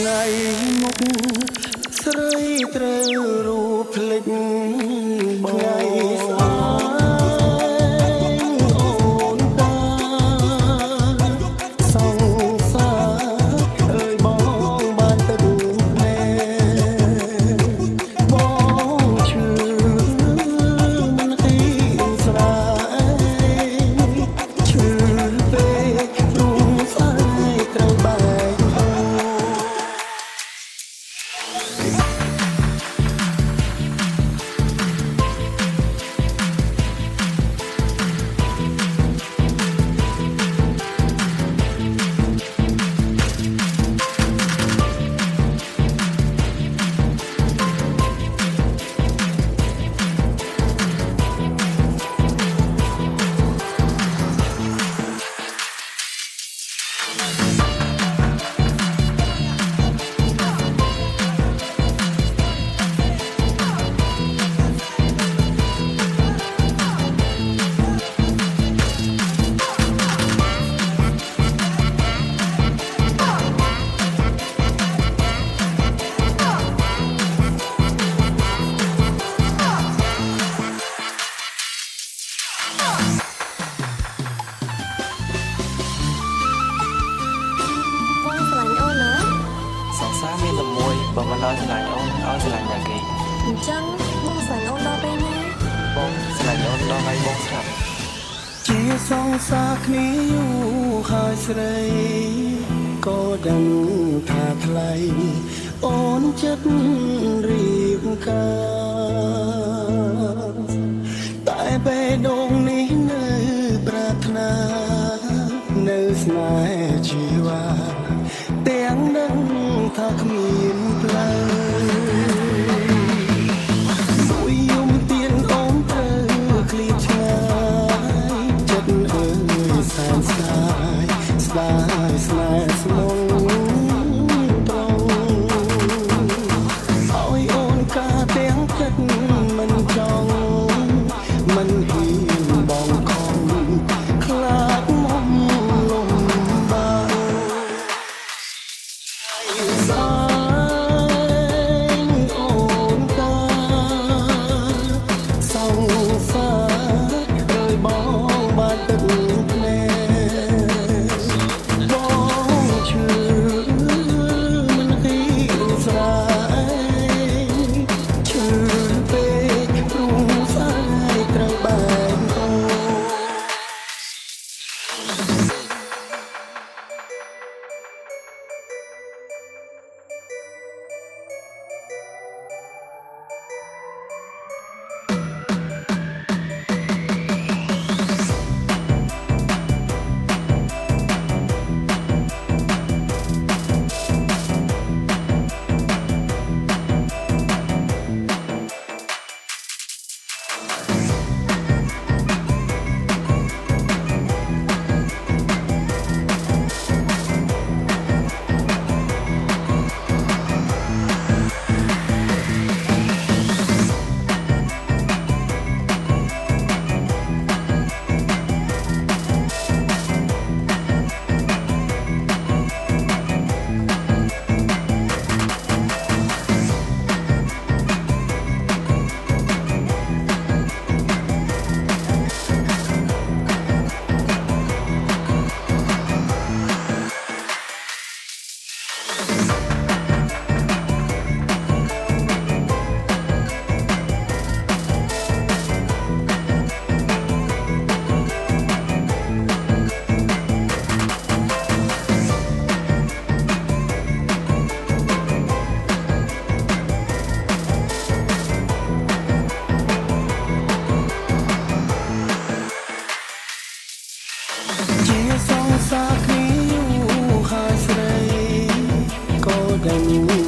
ថ្ងៃមុខស្រីត្រូវរូបភ្លេចថ្ងៃស្អែកអូនតាសង្សារអើយបងបានទៅដួងភ្នែកបងឈឺមិនហ៊ានស្រាយឈឺពេកព្រោះស្អែកត្រូវបែកសង្សារមានតែមួយបើមិនដល់ស្រឡាញ់អូនឲ្យស្រឡាញ់តែគេអញ្ចឹងបងស្រឡាញ់អូនដល់ពេលណាបងស្រឡាញ់អូនដល់ហើយបងស្លាប់ជាសង្សារគ្នាយូរហើយស្រីក៏ដឹងថាថ្លៃអូនចិត្តរៀបការតែបេះដូងនេះនៅប្រាថ្នានៅស្នេហ៍ជីវ៉ាទាំងដឹងថាគ្មានផ្លូវមួយយំទៀនអូនត្រូវឃ្លាតឆ្ងាយចិត្តអើយសែនស្ដាយស្ដាយស្នេហ៍ស្មងប្រងឲ្យអូនការទាំងចិត្តមិនចង់មិនហ៊ានបងខំខ្លាចមុំលំបាកស្អែកអូនតាសង្សារអើយបងបានទឹកភ្នែកបងឈឺមិនហ៊ានស្រាយឈឺពេកព្រោះស្អែកត្រូវបែកអូនជាសង្សារគ្នាយូរហើយស្រីក៏ដឹង